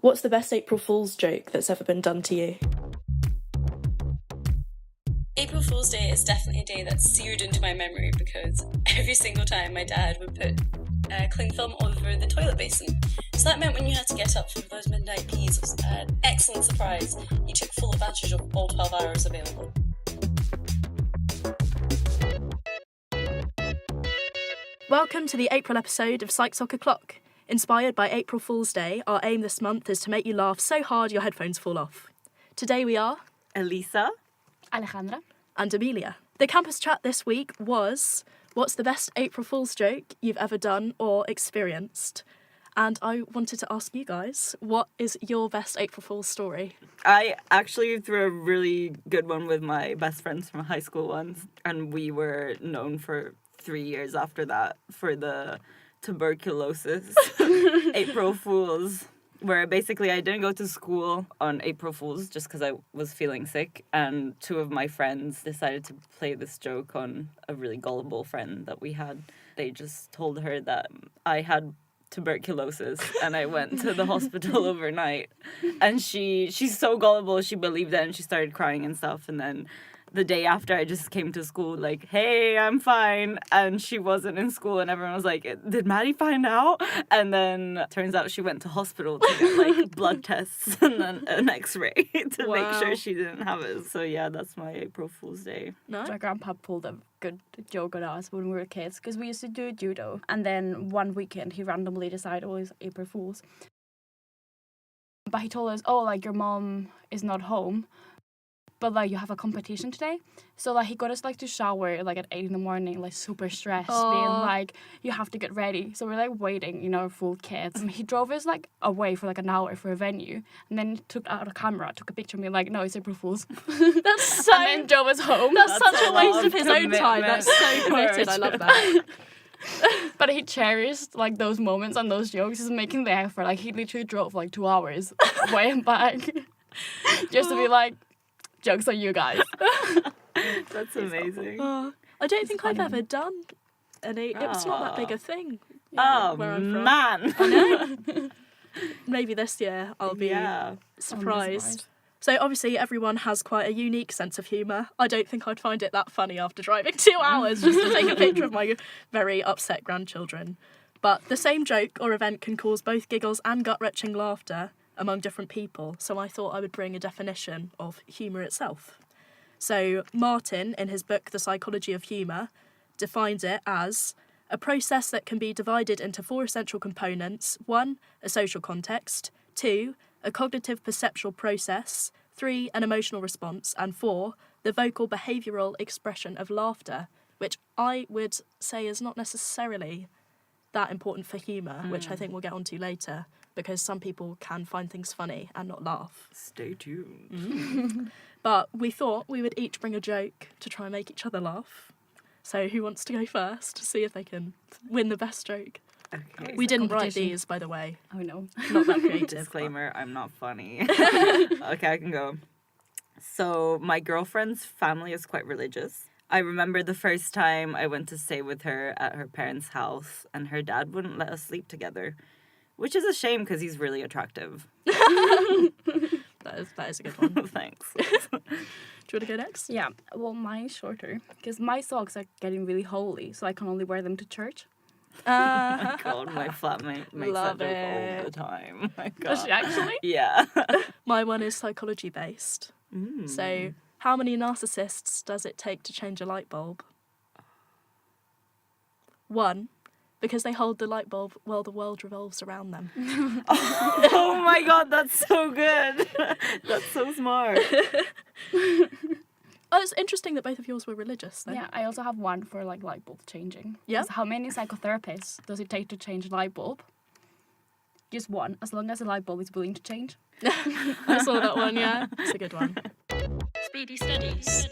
What's the best April Fool's joke that's ever been done to you? April Fool's Day is definitely a day that's seared into my memory because every single time my dad would put cling film over the toilet basin. So that meant when you had to get up for those midnight peas, it was an excellent surprise. You took full advantage of all 12 hours available. Welcome to the April episode of Psych Soc O'Clock. Inspired by April Fool's Day, our aim this month is to make you laugh so hard your headphones fall off. Today we are Elisa, Alejandra, and Amelia. The campus chat this week was, what's the best April Fool's joke you've ever done or experienced? And I wanted to ask you guys, what is your best April Fool's story? I actually threw a really good one with my best friends from high school once, and we were known for 3 years after that for the tuberculosis April Fools, where basically I didn't go to school on April Fools just because I was feeling sick, and two of my friends decided to play this joke on a really gullible friend that we had. They just told her that I had tuberculosis and I went to the hospital overnight, and she's so gullible, she believed it and she started crying and stuff. And then the day after, I just came to school like, hey, I'm fine. And she wasn't in school, and everyone was like, did Maddie find out? And then turns out she went to hospital to get like blood tests and then an x-ray to make sure she didn't have it. So yeah, that's my April Fool's Day. No? my grandpa pulled a good joke on us when we were kids because we used to do judo. And then one weekend he randomly decided it was April Fool's. But he told us, oh, like your mom is not home, but like you have a competition today. So like he got us like to shower like at 8 a.m, like super stressed, being like, you have to get ready. So we're like waiting, you know, full kids. And he drove us like away for like an hour for a venue, and then took out a camera, took a picture of me like, no, it's April Fool's. That's so... And then drove us home. That's such a waste lot of his own time. That's so committed. I love that. But he cherished like those moments and those jokes. He's making the effort. Like he literally drove like 2 hours away and back just to be like, jokes on you guys. That's amazing. I don't think I've ever done any. It's not that big a thing. Oh, where I'm from. man. I know. Maybe this year I'll be surprised. So obviously everyone has quite a unique sense of humour. I don't think I'd find it that funny after driving 2 hours just to take a picture of my very upset grandchildren. But the same joke or event can cause both giggles and gut-wrenching laughter among different people, so I thought I would bring a definition of humour itself. So Martin, in his book The Psychology of Humour, defines it as a process that can be divided into 4 essential components: 1, a social context; 2, a cognitive perceptual process; 3, an emotional response; and 4, the vocal behavioural expression of laughter, which I would say is not necessarily that important for humour, which I think we'll get onto later, because some people can find things funny and not laugh. Stay tuned. But we thought we would each bring a joke to try and make each other laugh. So who wants to go first to see if they can win the best joke? Okay. We didn't write these, by the way. Oh no. Not that creative. Disclaimer, I'm not funny. Okay, I can go. So my girlfriend's family is quite religious. I remember the first time I went to stay with her at her parents' house, and her dad wouldn't let us sleep together, which is a shame because he's really attractive. That is a good one. Thanks. Do you want to go next? Yeah, well, mine's shorter because my socks are getting really holy, so I can only wear them to church. Oh my God, my flatmate makes Love that joke all it. the time. My God. Does she actually? Yeah. My one is psychology based. So, how many narcissists does it take to change a light bulb? 1, because they hold the light bulb while the world revolves around them. Oh my God, that's so good. That's so smart. Oh, it's interesting that both of yours were religious, though. Yeah, I also have one for like light bulb changing. Yeah. 'Cause how many psychotherapists does it take to change a light bulb? Just one, as long as the light bulb is willing to change. I saw that one, yeah. It's a good one. Speedy studies.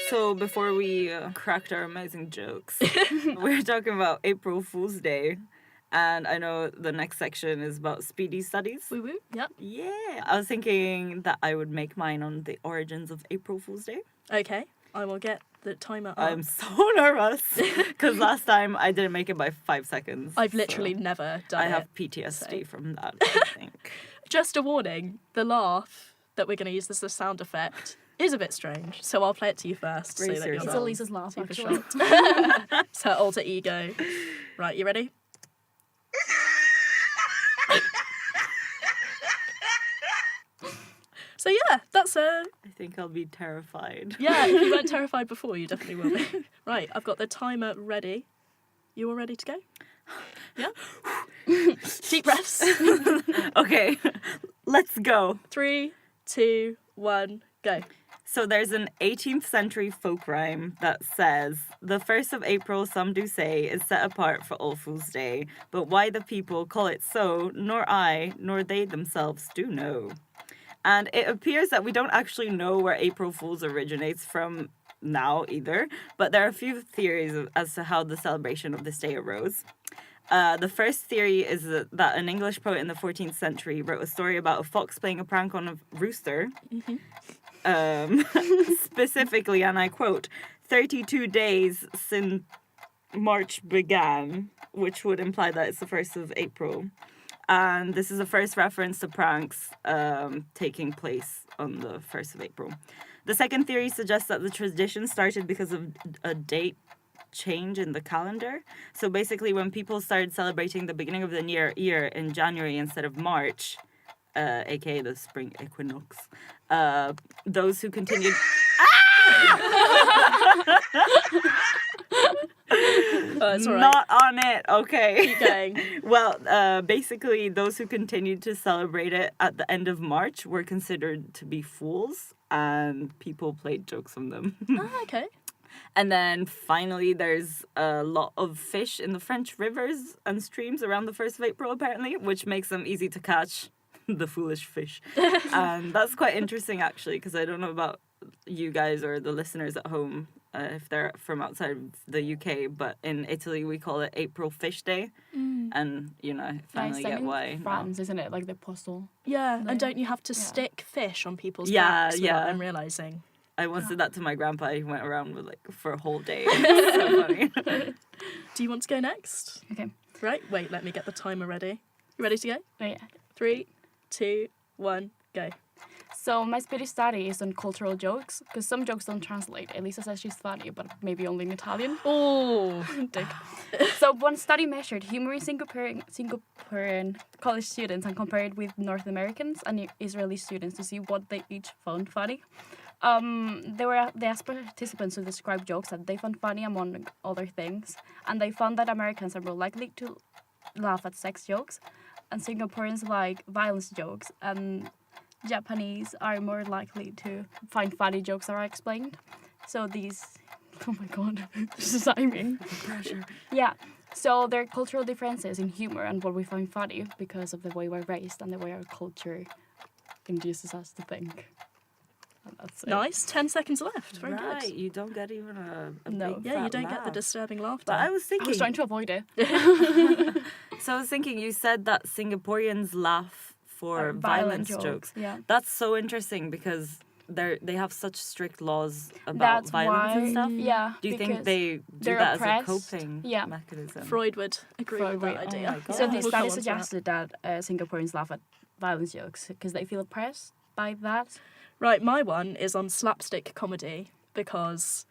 So before we cracked our amazing jokes, we're talking about April Fool's Day. And I know the next section is about speedy studies. Woo woo, yep. Yeah. I was thinking that I would make mine on the origins of April Fool's Day. Okay, I will get the timer up. I'm so nervous because last time I didn't make it by 5 seconds. I've literally never done I it. have PTSD from that, I think. Just a warning, the laugh that we're going to use as a sound effect is a bit strange, so I'll play it to you first. Brace so that you're yourself. It's not Elisa's laugh, super actually. shocked. It's her alter ego. Right, you ready? So yeah, that's I think I'll be terrified. yeah, if you weren't terrified before, you definitely will be. Right, I've got the timer ready. You all ready to go? Yeah? Deep breaths. Okay, let's go. 3, 2, 1, go. So there's an 18th century folk rhyme that says, "The 1st of April, some do say, is set apart for All Fool's Day, but why the people call it so, nor I, nor they themselves do know." And it appears that we don't actually know where April Fool's originates from now either, but there are a few theories as to how the celebration of this day arose. The first theory is that an English poet in the 14th century wrote a story about a fox playing a prank on a rooster. Specifically, and I quote, 32 days since March began, which would imply that it's the 1st of April. And this is the first reference to pranks taking place on the 1st of April. The second theory suggests that the tradition started because of a date change in the calendar. So basically, when people started celebrating the beginning of the year in January instead of March, aka the spring equinox, those who continued... It's all right. Not on it, okay. Keep going. Well, basically, those who continued to celebrate it at the end of March were considered to be fools, and people played jokes on them. Oh, okay. And then finally, there's a lot of fish in the French rivers and streams around the 1st of April, apparently, which makes them easy to catch, the foolish fish. And that's quite interesting, actually, because I don't know about you guys or the listeners at home, if they're from outside of the UK, but in Italy we call it April Fish Day, and I finally get why. France, isn't it? Like the postal. Yeah, No. and don't you have to Yeah. stick fish on people's Yeah, backs yeah. without them realising? I once did that to my grandpa. He went around with for a whole day. It's so funny. Do you want to go next? Okay. Right, wait, let me get the timer ready. You ready to go? Oh, yeah. 3, 2, 1, go. So my Swedish study is on cultural jokes, because some jokes don't translate. Elisa says she's funny, but maybe only in Italian. Oh, Dick. So one study measured humor in Singaporean college students and compared with North Americans and Israeli students to see what they each found funny. They asked participants to describe jokes that they found funny among other things, and they found that Americans are more likely to laugh at sex jokes, and Singaporeans like violence jokes, and Japanese are more likely to find funny jokes that are explained. So these, oh my god, this is timing. Pressure. Yeah. So there are cultural differences in humor and what we find funny because of the way we're raised and the way our culture induces us to think. And that's it. nice. 10 seconds left. Very Right, good. you don't get even a No. big Yeah, you fat don't get the laugh. disturbing laughter. But I was I thinking, was trying to avoid it. so I was thinking, you said that Singaporeans laugh for violence jokes. Yeah. That's so interesting because they have such strict laws about That's violence why. and stuff. Yeah. Do you think because they do they're that oppressed. as a coping Yeah. mechanism? Freud would agree Freud with that would- idea. oh my God. So Yeah, this we'll study go on to that. suggested that Singaporeans laugh at violence jokes because they feel oppressed by that. Right, my one is on slapstick comedy because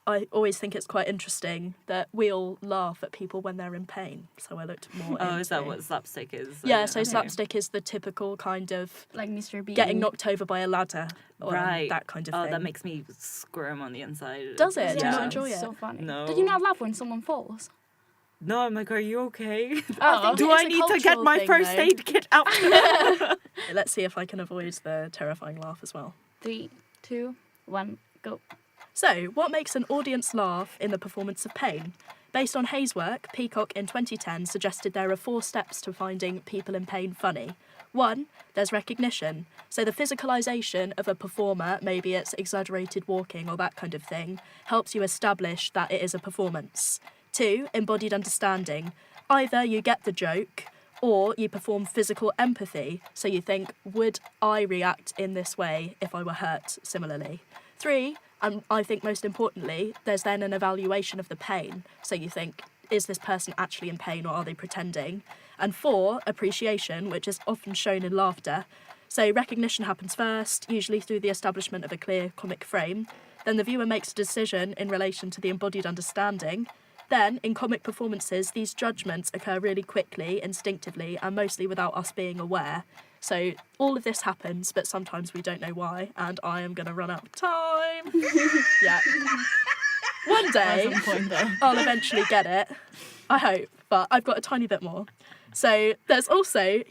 I always think it's quite interesting that we all laugh at people when they're in pain. So I looked more Oh, is that into- what slapstick is? Yeah, so Okay. slapstick is the typical kind of Like Mr. Bean. getting knocked over by a ladder. Or Right. that kind of Oh, thing. that makes me squirm on the inside. Does it? Do you Yeah. not enjoy it? So funny. No. Did you not laugh when someone falls? No, I'm like, are you okay? Oh, Do It's I a need to get cultural my thing, first though. aid kit out? Let's see if I can avoid the terrifying laugh as well. 3, 2, 1, go. So, what makes an audience laugh in the performance of pain? Based on Hayes' work, Peacock in 2010 suggested there are 4 steps to finding people in pain funny. 1, there's recognition. So the physicalisation of a performer, maybe it's exaggerated walking or that kind of thing, helps you establish that it is a performance. 2, embodied understanding. Either you get the joke or you perform physical empathy. So you think, would I react in this way if I were hurt similarly? 3, And I think most importantly, there's then an evaluation of the pain. So you think, is this person actually in pain or are they pretending? And 4, appreciation, which is often shown in laughter. So recognition happens first, usually through the establishment of a clear comic frame. Then the viewer makes a decision in relation to the embodied understanding. Then, in comic performances, these judgments occur really quickly, instinctively, and mostly without us being aware. So all of this happens, but sometimes we don't know why, and I am going to run out of time. Yeah. One day, I'll eventually get it. I hope, but I've got a tiny bit more. So there's also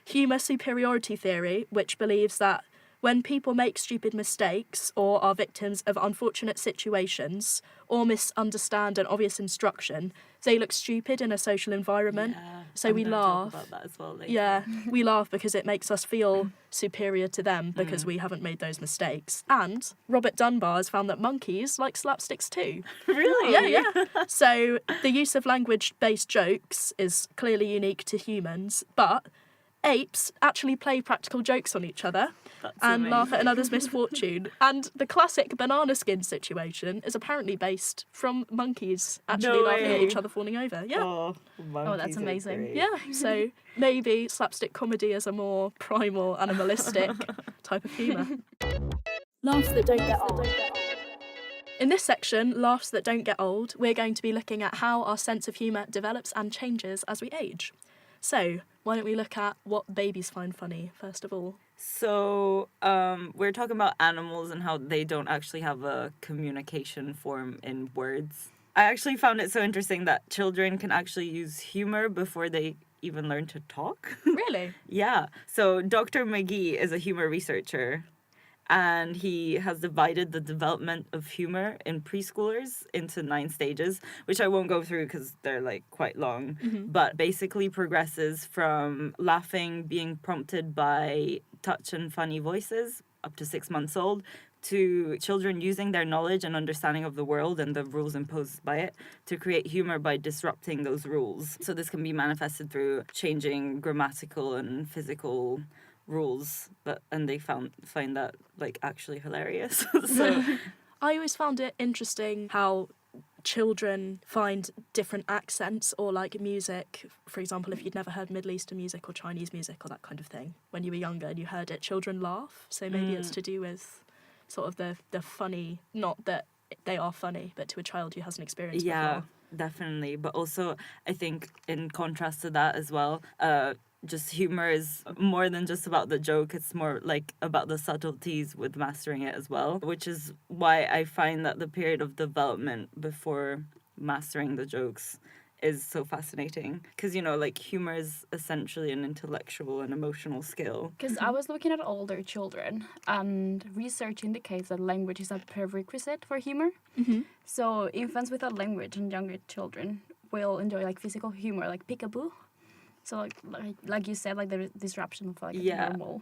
humour superiority theory, which believes that when people make stupid mistakes or are victims of unfortunate situations or misunderstand an obvious instruction, they look stupid in a social environment. Yeah, So I'm we gonna laugh. talk about that as well later. Yeah, we laugh because it makes us feel superior to them because we haven't made those mistakes. And Robert Dunbar has found that monkeys like slapsticks too. Really? Yeah. So the use of language-based jokes is clearly unique to humans, but apes actually play practical jokes on each other and laugh at another's misfortune. And the classic banana skin situation is apparently based from monkeys actually laughing at each other falling over. Yeah. Oh, that's amazing. Yeah, so maybe slapstick comedy is a more primal, animalistic type of humour. Laughs that don't get old. In this section, Laughs That Don't Get Old, we're going to be looking at how our sense of humour develops and changes as we age. So, why don't we look at what babies find funny, first of all? So, we're talking about animals and how they don't actually have a communication form in words. I actually found it so interesting that children can actually use humor before they even learn to talk. Really? Yeah. So, Dr. McGee is a humor researcher, and he has divided the development of humor in preschoolers into 9 stages, which I won't go through because they're like quite long, but basically progresses from laughing being prompted by touch and funny voices up to 6 months old, to children using their knowledge and understanding of the world and the rules imposed by it to create humor by disrupting those rules. So this can be manifested through changing grammatical and physical rules, and they find that like actually hilarious. So I always found it interesting how children find different accents or like music. For example, if you'd never heard Middle Eastern music or Chinese music or that kind of thing, when you were younger and you heard it, children laugh. So maybe it's to do with sort of the funny, not that they are funny, but to a child who hasn't experienced before. Definitely. But also I think in contrast to that as well, just humor is more than just about the joke. It's more like about the subtleties with mastering it as well, which is why I find that the period of development before mastering the jokes is so fascinating. Because, you know, like humor is essentially an intellectual and emotional skill. Because I was looking at older children, and research indicates that language is a prerequisite for humor. So infants without language and younger children will enjoy like physical humor, like peekaboo. So like you said, like the disruption of like normal.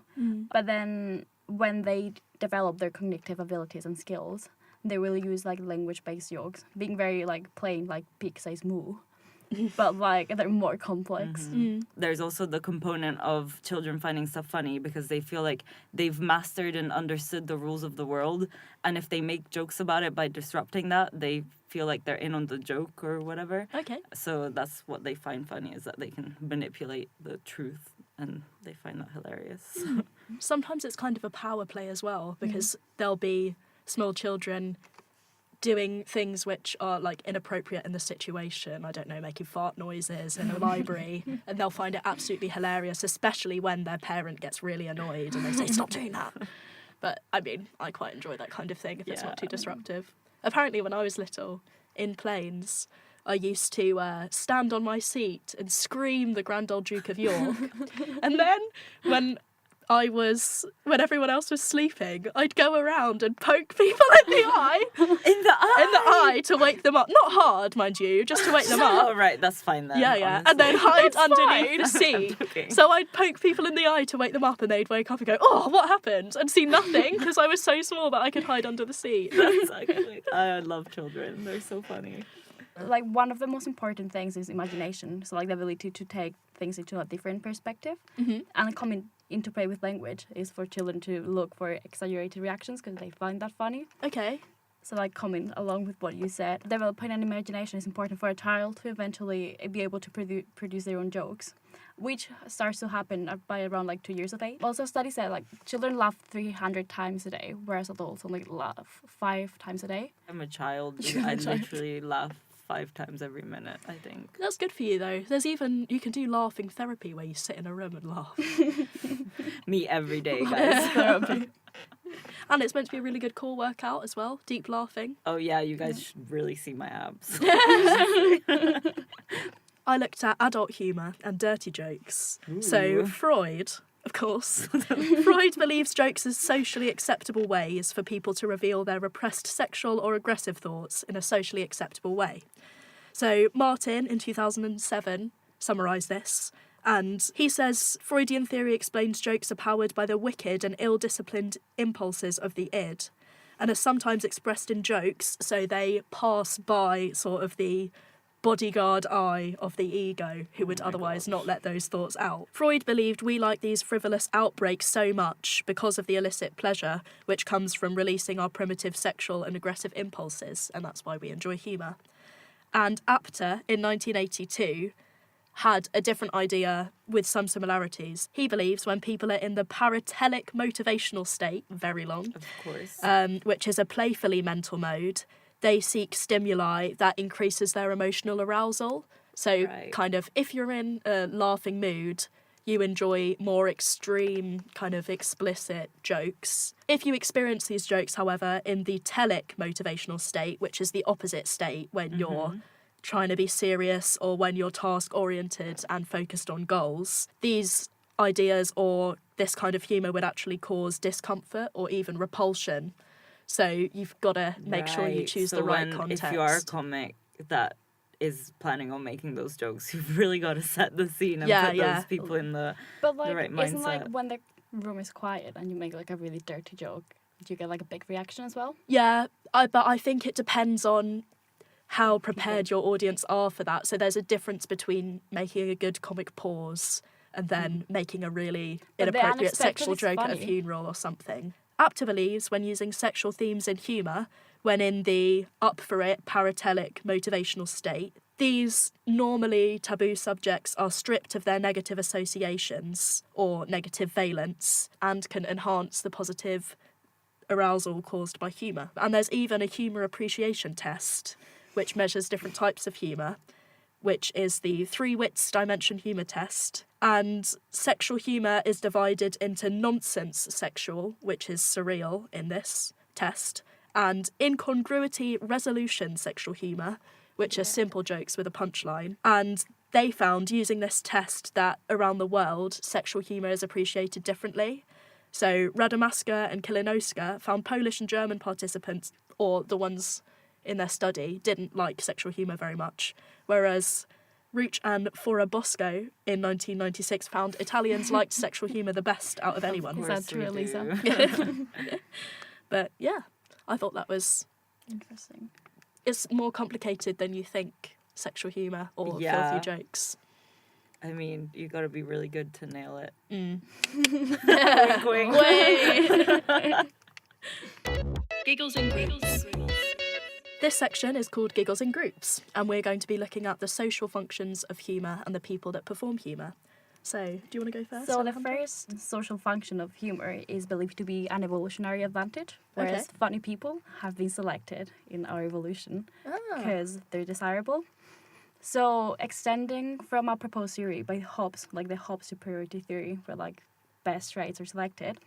But then when they develop their cognitive abilities and skills, they will use like language-based jokes, being very like plain, like pig says moo. But like they're more complex. There's also the component of children finding stuff funny because they feel like they've mastered and understood the rules of the world, and if they make jokes about it by disrupting that, they feel like they're in on the joke or whatever. Okay. So that's what they find funny, is that they can manipulate the truth, and they find that hilarious. Sometimes it's kind of a power play as well, because there'll be small children doing things which are like inappropriate in the situation. I don't know, making fart noises in a library, and they'll find it absolutely hilarious, especially when their parent gets really annoyed and they say, stop doing that. But I mean, I quite enjoy that kind of thing if it's not too disruptive. Apparently when I was little, in planes, I used to stand on my seat and scream the Grand Old Duke of York. And then when everyone else was sleeping, I'd go around and poke people in the eye. In the eye? To wake them up. Not hard, mind you, just to wake them up. Oh, right, that's fine then. Yeah. Honestly. And then hide underneath the seat. Okay. So I'd poke people in the eye to wake them up, and they'd wake up and go, oh, what happened? And see nothing, because I was so small that I could hide under the seat. That's actually, I love children. They're so funny. Like one of the most important things is imagination. So like the ability to take things into a different perspective. And coming into play with language is for children to look for exaggerated reactions because they find that funny. Okay. So like coming along with what you said, developing an imagination is important for a child to eventually be able to produce their own jokes, which starts to happen by around like 2 years of age. Also, studies said like children laugh 300 times a day, whereas adults only laugh 5 times a day. I'm a child. I literally laugh 5 times every minute, I think. That's good for you, though. You can do laughing therapy where you sit in a room and laugh. Me every day, guys. Therapy. And it's meant to be a really good core workout as well, deep laughing. Oh yeah, you guys should really see my abs. I looked at adult humour and dirty jokes. Ooh. So Freud, of course. Freud believes jokes as socially acceptable ways for people to reveal their repressed sexual or aggressive thoughts in a socially acceptable way. So Martin, in 2007, summarised this, and he says Freudian theory explains jokes are powered by the wicked and ill-disciplined impulses of the id, and are sometimes expressed in jokes, so they pass by sort of the bodyguard eye of the ego, who would otherwise not let those thoughts out. Freud believed we like these frivolous outbreaks so much because of the illicit pleasure which comes from releasing our primitive sexual and aggressive impulses, and that's why we enjoy humour. And Apter, in 1982, had a different idea with some similarities. He believes when people are in the paratelic motivational state, very long, Of course. which is a playfully mental mode, they seek stimuli that increases their emotional arousal. So kind of, if you're in a laughing mood, you enjoy more extreme, kind of explicit jokes. If you experience these jokes, however, in the telic motivational state, which is the opposite state when you're trying to be serious or when you're task-oriented and focused on goals, these ideas or this kind of humour would actually cause discomfort or even repulsion. So you've got to make sure you choose the right context. If you are a comic that is planning on making those jokes, you've really got to set the scene and put those people in the right mindset. Isn't like when the room is quiet and you make like a really dirty joke, do you get like a big reaction as well? Yeah, but I think it depends on how prepared your audience are for that. So there's a difference between making a good comic pause and then making a really inappropriate sexual joke at a funeral or something. Apter believes when using sexual themes in humour, when in the up for it paratelic motivational state, these normally taboo subjects are stripped of their negative associations or negative valence and can enhance the positive arousal caused by humour. And there's even a humour appreciation test which measures different types of humour, which is the 3 wits dimension humour test. And sexual humour is divided into nonsense sexual, which is surreal in this test, and incongruity resolution sexual humour, which are simple jokes with a punchline. And they found, using this test, that around the world, sexual humour is appreciated differently. So Radomska and Kilinowska found Polish and German participants, or the ones in their study, didn't like sexual humour very much, whereas Ruch and Forabosco in 1996 found Italians liked sexual humour the best out of anyone. Is that true, Elisa? But yeah, I thought that was interesting. It's more complicated than you think, sexual humour or filthy jokes. I mean, you got to be really good to nail it. Giggles in groups. This section is called Giggles in Groups, and we're going to be looking at the social functions of humour and the people that perform humour. So, do you want to go first? So, the first social function of humour is believed to be an evolutionary advantage, whereas funny people have been selected in our evolution because they're desirable. So, extending from a proposed theory by Hobbes, like the Hobbes superiority theory, where like best traits are selected,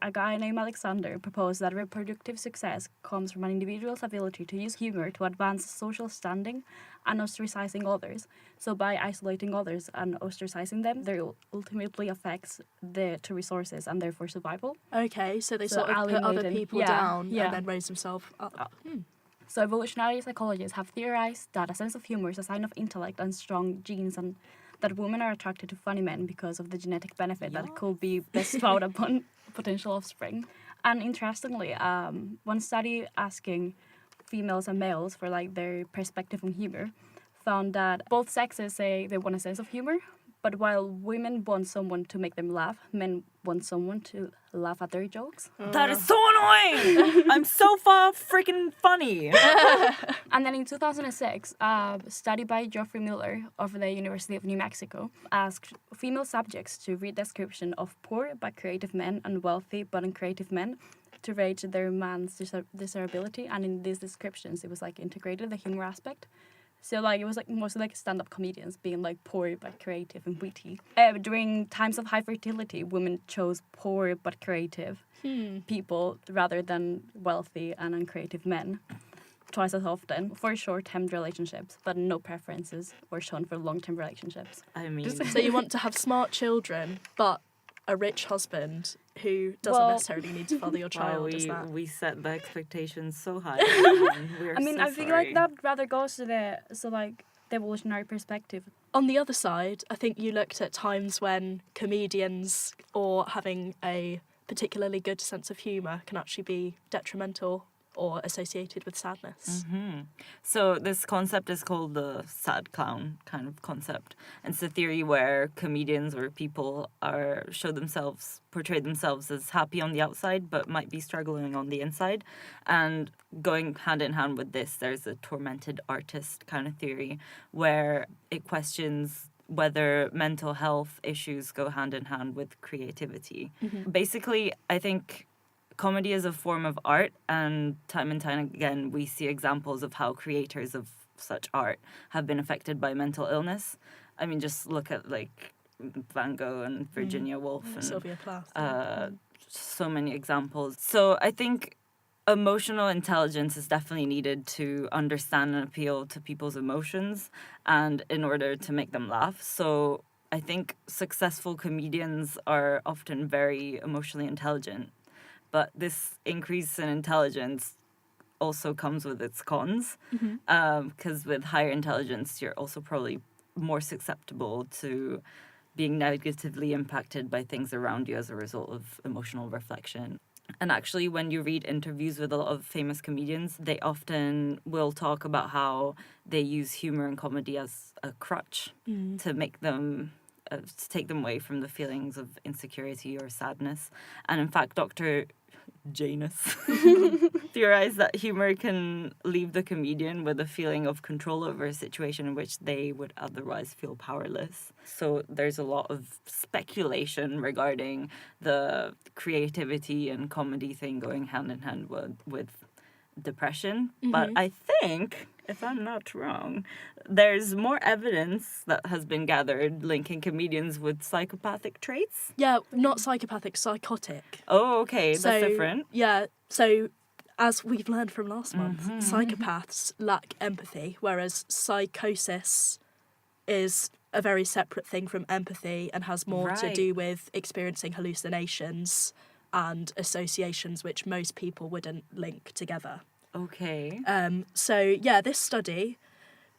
a guy named Alexander proposed that reproductive success comes from an individual's ability to use humour to advance social standing and ostracizing others. So by isolating others and ostracizing them, that ultimately affects the two resources and therefore survival. Okay, so they sort of put other people down and then raise themselves up. So evolutionary psychologists have theorized that a sense of humour is a sign of intellect and strong genes, and that women are attracted to funny men because of the genetic benefit that could be bestowed upon potential offspring. And interestingly, one study asking females and males for like their perspective on humour found that both sexes say they want a sense of humour, But while women want someone to make them laugh, men want someone to laugh at their jokes. That is so annoying! I'm so far freaking funny. And then in 2006, a study by Geoffrey Miller of the University of New Mexico asked female subjects to read description of poor but creative men and wealthy but uncreative men to rate their man's desirability. And in these descriptions, it was like integrated the humor aspect. So like it was like mostly like stand-up comedians being like poor but creative and witty. During times of high fertility, women chose poor but creative people rather than wealthy and uncreative men twice as often for short-term relationships, but no preferences were shown for long-term relationships. I mean... So you want to have smart children, but a rich husband who doesn't necessarily need to father your child, is that? We set the expectations so high. I feel like that rather goes to the evolutionary perspective. On the other side, I think you looked at times when comedians or having a particularly good sense of humour can actually be detrimental or associated with sadness. Mm-hmm. So this concept is called the sad clown kind of concept. And it's a theory where comedians or people portray themselves as happy on the outside, but might be struggling on the inside. And going hand in hand with this, there's a tormented artist kind of theory where it questions whether mental health issues go hand in hand with creativity. Mm-hmm. Basically, I think comedy is a form of art, and time again we see examples of how creators of such art have been affected by mental illness. I mean, just look at like Van Gogh and Virginia Woolf and Sylvia Plath. So many examples. So I think emotional intelligence is definitely needed to understand and appeal to people's emotions and in order to make them laugh. So I think successful comedians are often very emotionally intelligent. But this increase in intelligence also comes with its cons, because with higher intelligence, you're also probably more susceptible to being negatively impacted by things around you as a result of emotional reflection. And actually, when you read interviews with a lot of famous comedians, they often will talk about how they use humor and comedy as a crutch to make them... to take them away from the feelings of insecurity or sadness. And in fact, Dr. Janus theorized that humor can leave the comedian with a feeling of control over a situation in which they would otherwise feel powerless. So there's a lot of speculation regarding the creativity and comedy thing going hand in hand with depression. But I think, if I'm not wrong, there's more evidence that has been gathered linking comedians with psychopathic traits. Yeah, not psychopathic, psychotic. Oh, okay, that's different. Yeah, so as we've learned from last month, psychopaths lack empathy, whereas psychosis is a very separate thing from empathy and has more to do with experiencing hallucinations and associations which most people wouldn't link together. Okay. So, yeah, this study,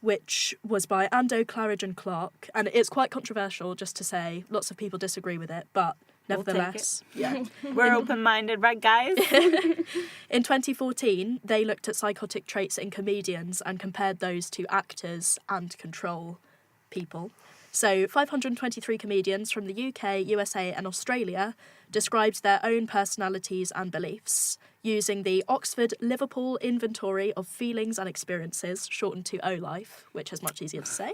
which was by Ando, Claridge and Clark, and it's quite controversial, just to say, lots of people disagree with it, but nevertheless, yeah. We're open-minded, right, guys? In 2014, they looked at psychotic traits in comedians and compared those to actors and control people. So 523 comedians from the UK, USA and Australia described their own personalities and beliefs using the Oxford-Liverpool Inventory of Feelings and Experiences, shortened to O-Life, which is much easier to say,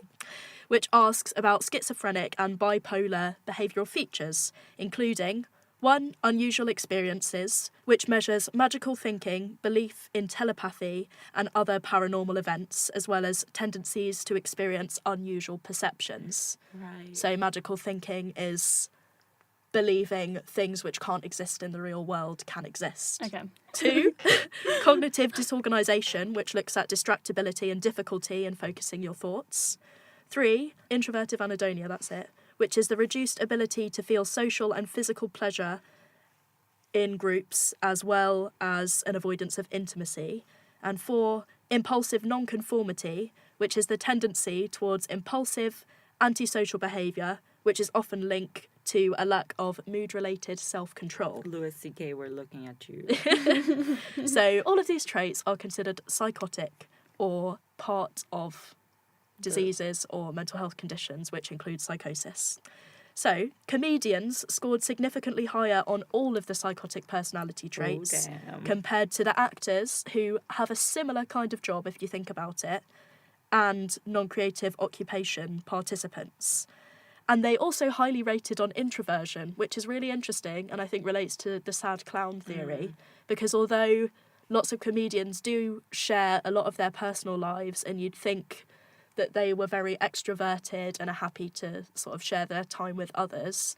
which asks about schizophrenic and bipolar behavioural features, including 1. Unusual experiences, which measures magical thinking, belief in telepathy and other paranormal events, as well as tendencies to experience unusual perceptions. Right. So magical thinking is believing things which can't exist in the real world can exist. Okay. 2. Cognitive disorganisation, which looks at distractibility and difficulty in focusing your thoughts. 3. Introvertive anhedonia, that's it, which is the reduced ability to feel social and physical pleasure in groups, as well as an avoidance of intimacy. And 4, impulsive nonconformity, which is the tendency towards impulsive, antisocial behaviour, which is often linked to a lack of mood-related self-control. Louis C.K., we're looking at you. So all of these traits are considered psychotic or part of diseases or mental health conditions, which include psychosis. So, comedians scored significantly higher on all of the psychotic personality traits compared to the actors, who have a similar kind of job, if you think about it, and non-creative occupation participants. And they also highly rated on introversion, which is really interesting and I think relates to the sad clown theory, because although lots of comedians do share a lot of their personal lives and you'd think that they were very extroverted and are happy to sort of share their time with others,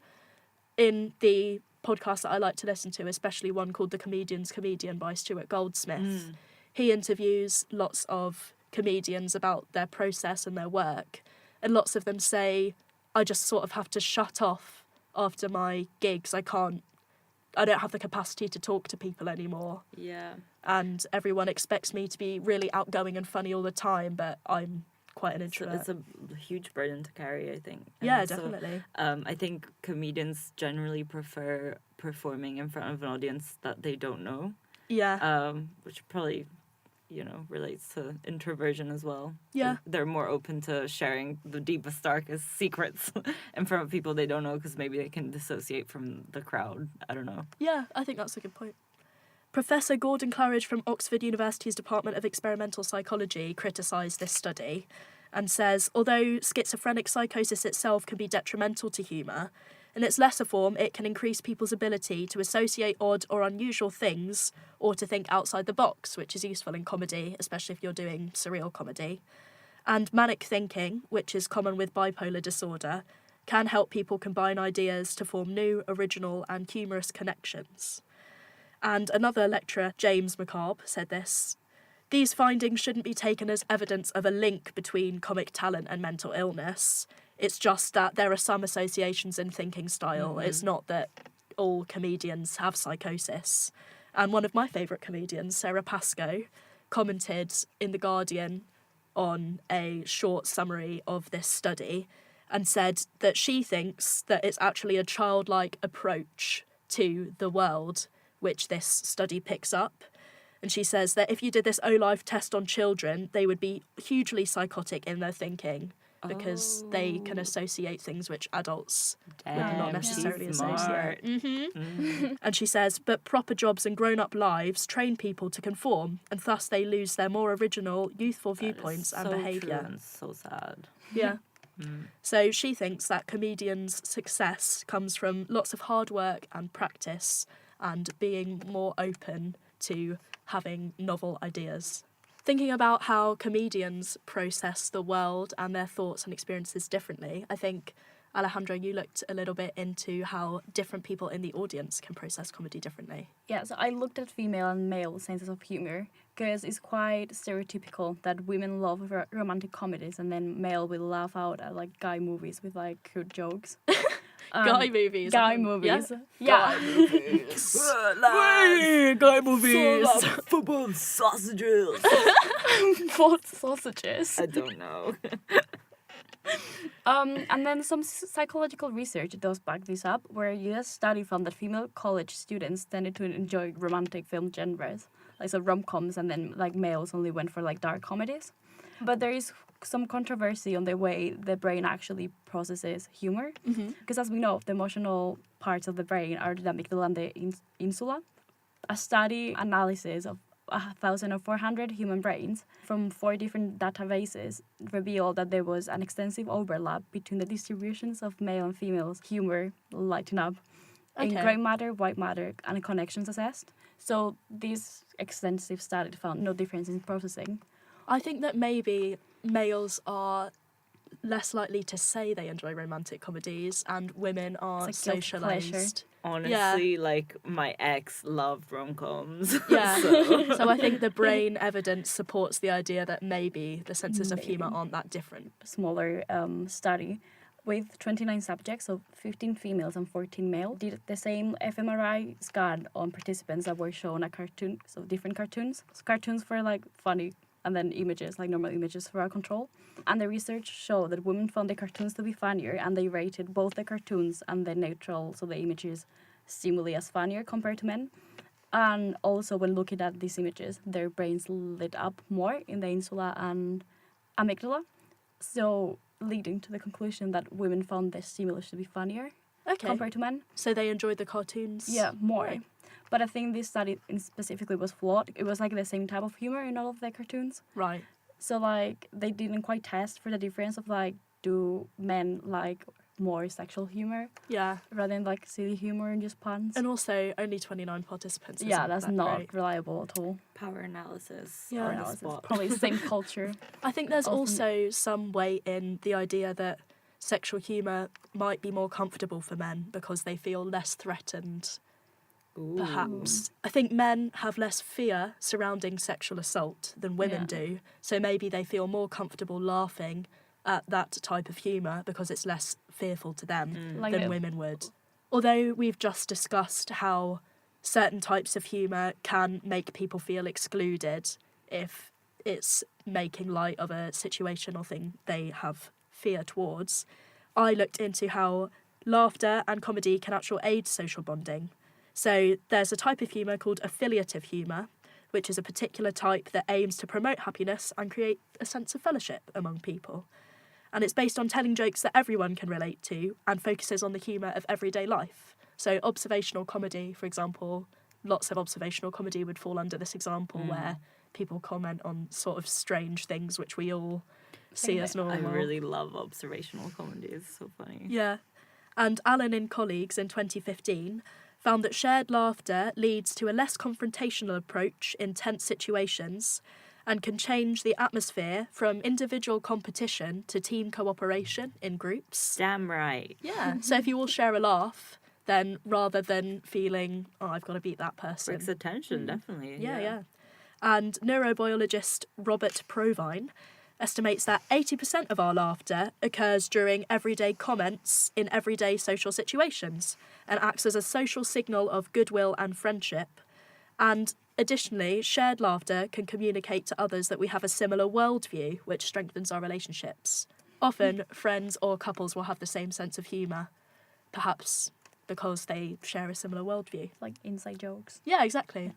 in the podcast that I like to listen to, especially one called The Comedian's Comedian by Stuart Goldsmith, he interviews lots of comedians about their process and their work, and lots of them say, I just sort of have to shut off after my gigs. I don't have the capacity to talk to people anymore. Yeah. And everyone expects me to be really outgoing and funny all the time, but I'm quite an introvert. It's a huge burden to carry, I think. And yeah, also, definitely. I think comedians generally prefer performing in front of an audience that they don't know. Yeah. Which probably, relates to introversion as well. Yeah. They're more open to sharing the deepest, darkest secrets in front of people they don't know because maybe they can dissociate from the crowd. I don't know. Yeah, I think that's a good point. Professor Gordon Claridge from Oxford University's Department of Experimental Psychology criticised this study and says, although schizophrenic psychosis itself can be detrimental to humour, in its lesser form it can increase people's ability to associate odd or unusual things or to think outside the box, which is useful in comedy, especially if you're doing surreal comedy. And manic thinking, which is common with bipolar disorder, can help people combine ideas to form new, original and humorous connections. And another lecturer, James McCarb, said this: these findings shouldn't be taken as evidence of a link between comic talent and mental illness. It's just that there are some associations in thinking style. It's not that all comedians have psychosis. And one of my favourite comedians, Serra, commented in The Guardian on a short summary of this study and said that she thinks that it's actually a childlike approach to the world which this study picks up. And she says that if you did this O-Life test on children, they would be hugely psychotic in their thinking because they can associate things which adults would not necessarily associate. And she says, but proper jobs and grown-up lives train people to conform, and thus they lose their more original, youthful viewpoints and behaviour. True and so sad. Yeah. So she thinks that comedians' success comes from lots of hard work and practice and being more open to having novel ideas. Thinking about how comedians process the world and their thoughts and experiences differently, I think, Alejandra, you looked a little bit into how different people in the audience can process comedy differently. Yeah, so I looked at female and male senses of humour because it's quite stereotypical that women love romantic comedies and then male will laugh out at like guy movies with like crude jokes. Guy movies. Guy movies. Yeah. Guy movies. Guy movies. Football sausages. What sausages? I don't know. And then some psychological research does back this up, where a US study found that female college students tended to enjoy romantic film genres, like so rom-coms, and then like males only went for like dark comedies. But there is some controversy on the way the brain actually processes humor, because as we know, the emotional parts of the brain are the amygdala and the insula. A study analysis of 1,400 human brains from 4 different databases revealed that there was an extensive overlap between the distributions of male and female humor, lighten up, in grey matter, white matter, and connections assessed. So this extensive study found no difference in processing. I think that maybe males are less likely to say they enjoy romantic comedies and women are It's like guilty pleasure. socialised. Honestly, like, my ex loved rom-coms. Yeah. So I think the brain evidence supports the idea that maybe the senses of humour aren't that different. Smaller study with 29 subjects, so 15 females and 14 male, did the same fMRI scan on participants that were shown a cartoon, so different cartoons. So cartoons for like funny, and then images, like normal images for our control. And the research showed that women found the cartoons to be funnier, and they rated both the cartoons and the neutral, so the images, stimuli as funnier compared to men. And also when looking at these images, their brains lit up more in the insula and amygdala. So leading to the conclusion that women found this stimulus to be funnier Okay. compared to men. So they enjoyed the cartoons? Yeah, more. Right. But I think this study specifically was flawed. It was like the same type of humor in all of the cartoons. Right. So like they didn't quite test for the difference of like, do men like more sexual humor Yeah. rather than like silly humor and just puns? And also only 29 participants. Yeah, isn't that's that not great? reliable at all. Power analysis. Yeah. on the Analysis. spot. Probably the same culture. I think there's Often- also some weight in the idea that sexual humour might be more comfortable for men because they feel less threatened, Ooh. perhaps. I think men have less fear surrounding sexual assault than women Yeah. do, so maybe they feel more comfortable laughing at that type of humour because it's less fearful to them Like than the- women would. Although we've just discussed how certain types of humour can make people feel excluded if it's making light of a situation or thing they have fear towards, I looked into how laughter and comedy can actually aid social bonding. So there's a type of humour called affiliative humour, which is a particular type that aims to promote happiness and create a sense of fellowship among people. And it's based on telling jokes that everyone can relate to and focuses on the humour of everyday life. So observational comedy, for example, lots of observational comedy would fall under this example where people comment on sort of strange things which we all see as I normal. really love observational comedy. It's so funny. Yeah. And Allen and colleagues in 2015 found that shared laughter leads to a less confrontational approach in tense situations and can change the atmosphere from individual competition to team cooperation in groups. Damn right. Yeah. So if you all share a laugh, then rather than feeling, oh, I've got to beat that person. Breaks attention, definitely. Yeah. And neurobiologist Robert Provine estimates that 80% of our laughter occurs during everyday comments in everyday social situations and acts as a social signal of goodwill and friendship. And additionally, shared laughter can communicate to others that we have a similar worldview, which strengthens our relationships. Often, friends or couples will have the same sense of humour, perhaps because they share a similar worldview. Like inside jokes. Yeah, exactly.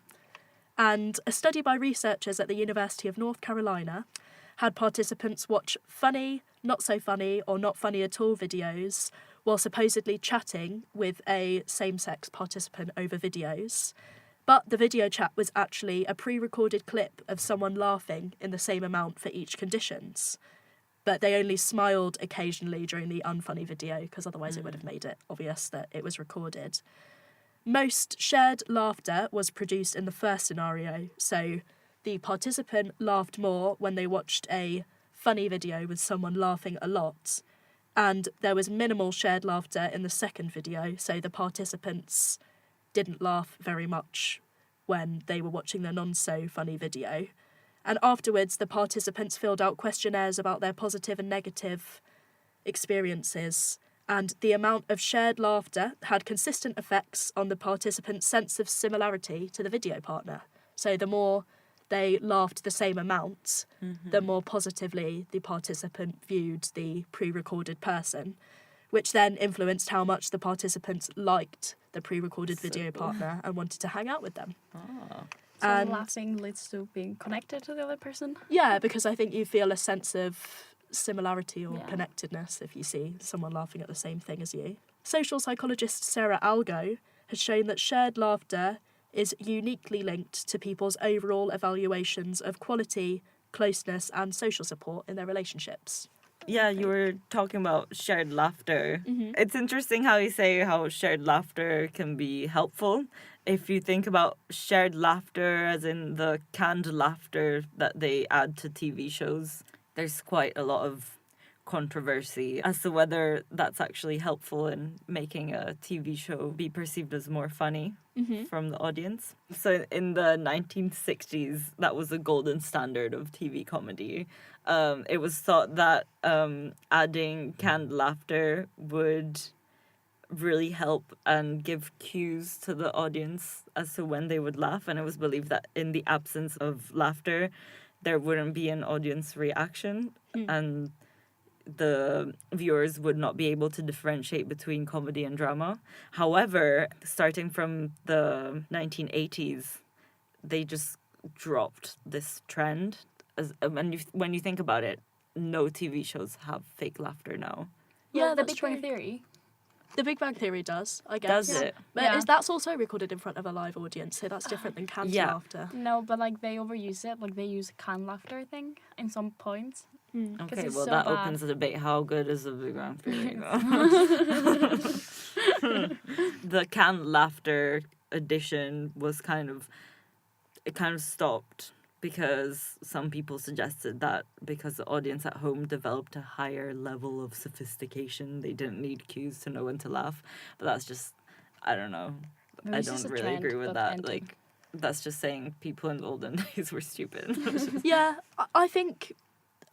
And a study by researchers at the University of North Carolina had participants watch funny, not so funny, or not funny at all videos while supposedly chatting with a same-sex participant over videos. But the video chat was actually a pre-recorded clip of someone laughing in the same amount for each conditions. But they only smiled occasionally during the unfunny video because otherwise it would have made it obvious that it was recorded. Most shared laughter was produced in the first scenario, so the participant laughed more when they watched a funny video with someone laughing a lot, and there was minimal shared laughter in the second video, so the participants didn't laugh very much when they were watching the non-so-funny video. And afterwards, the participants filled out questionnaires about their positive and negative experiences, and the amount of shared laughter had consistent effects on the participants' sense of similarity to the video partner. So the more they laughed the same amount, the more positively the participant viewed the pre-recorded person, which then influenced how much the participants liked the pre-recorded video partner and wanted to hang out with them. So And- laughing leads to being connected to the other person. Yeah, because I think you feel a sense of similarity or Yeah. connectedness if you see someone laughing at the same thing as you. Social psychologist Serra has shown that shared laughter is uniquely linked to people's overall evaluations of quality, closeness, and social support in their relationships. Yeah, you were talking about shared laughter. Mm-hmm. It's interesting how you say how shared laughter can be helpful. If you think about shared laughter as in the canned laughter that they add to TV shows, there's quite a lot of controversy as to whether that's actually helpful in making a TV show be perceived as more funny from the audience. So in the 1960s, that was the golden standard of TV comedy. It was thought that adding canned laughter would really help and give cues to the audience as to when they would laugh, and it was believed that in the absence of laughter there wouldn't be an audience reaction and the viewers would not be able to differentiate between comedy and drama. However, starting from the 1980s, they just dropped this trend. When you think about it, no TV shows have fake laughter now. Yeah, The that's Big Bang true. Theory. The Big Bang Theory does, I guess. Does it? But Yeah. that's also recorded in front of a live audience, so that's different than canned Yeah. laughter. No, but like they overuse it. Like they use canned laughter, I think, in some points. Okay, it's well so that bad. opens the debate. How good is the Big Bang Theory? The canned laughter edition was kind of stopped because some people suggested that because the audience at home developed a higher level of sophistication, they didn't need cues to know when to laugh. But that's just, I don't know. Maybe I it's just don't a really trend agree with that that. ended. Like, that's just saying people in the olden days were stupid. Yeah,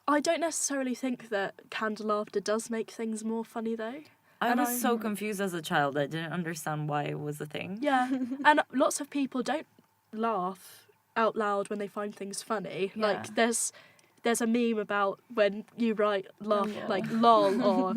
I don't necessarily think that canned laughter does make things more funny, though. I was so confused as a child. I didn't understand why it was a thing. Yeah, and lots of people don't laugh out loud when they find things funny. Yeah. Like, there's a meme about when you write laugh, lol. like, lol, or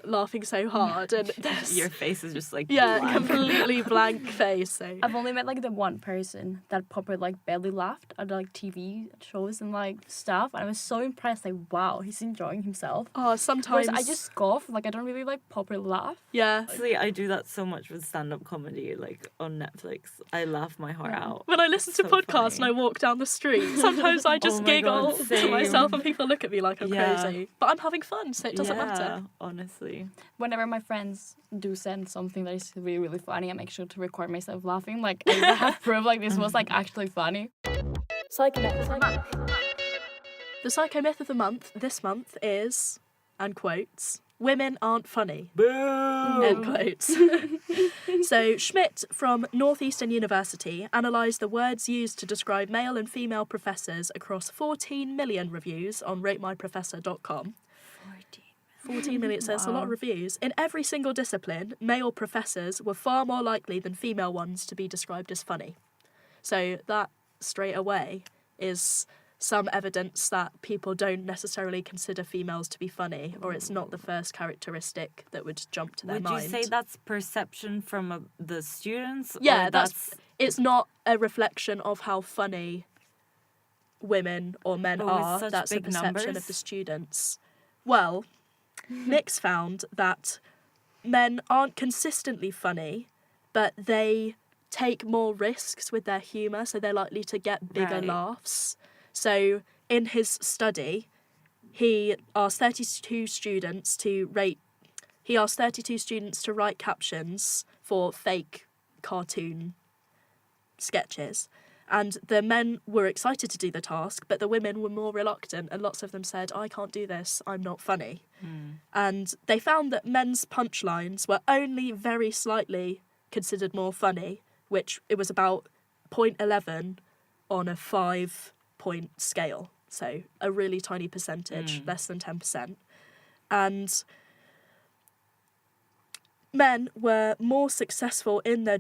laughing so hard, and there's... Your face is just like Yeah, blank. completely blank face. So I've only met like the one person that properly like barely laughed at like TV shows and like stuff, and I was so impressed. Like, wow, he's enjoying himself. sometimes Whereas I just scoff. Like, I don't really like properly laugh. yeah. Honestly, I do that so much with stand-up comedy, like on Netflix. I laugh my heart out. When I listen to So podcasts funny. and I walk down the street, sometimes I just Oh my giggle God, to same. myself and people look at me like I'm Yeah. crazy. But I'm having fun, so it doesn't matter. Honestly. Whenever my friends do send something that is really, really funny, I make sure to record myself laughing. Like, I have proof like this was like actually funny. The psycho myth of the month this month is, and quotes, women aren't funny. Boo! End quotes. So Schmidt from Northeastern University analysed the words used to describe male and female professors across 14 million reviews on ratemyprofessor.com. 14 million, so that's a lot of reviews. In every single discipline, male professors were far more likely than female ones to be described as funny. So that, straight away, is some evidence that people don't necessarily consider females to be funny, or it's not the first characteristic that would jump to their Would mind. you say that's perception from the students? Yeah, or it's not a reflection of how funny women or men Oh, it's are. such That's a big perception numbers? of the students. Well, Nick's found that men aren't consistently funny, but they take more risks with their humour, so they're likely to get bigger Right. laughs. So in his study, he asked 32 students to write captions for fake cartoon sketches. And the men were excited to do the task, but the women were more reluctant, and lots of them said, I can't do this, I'm not funny. And they found that men's punchlines were only very slightly considered more funny, which it was about 0.11 on a 5-point scale. So a really tiny percentage, less than 10%. And men were more successful in their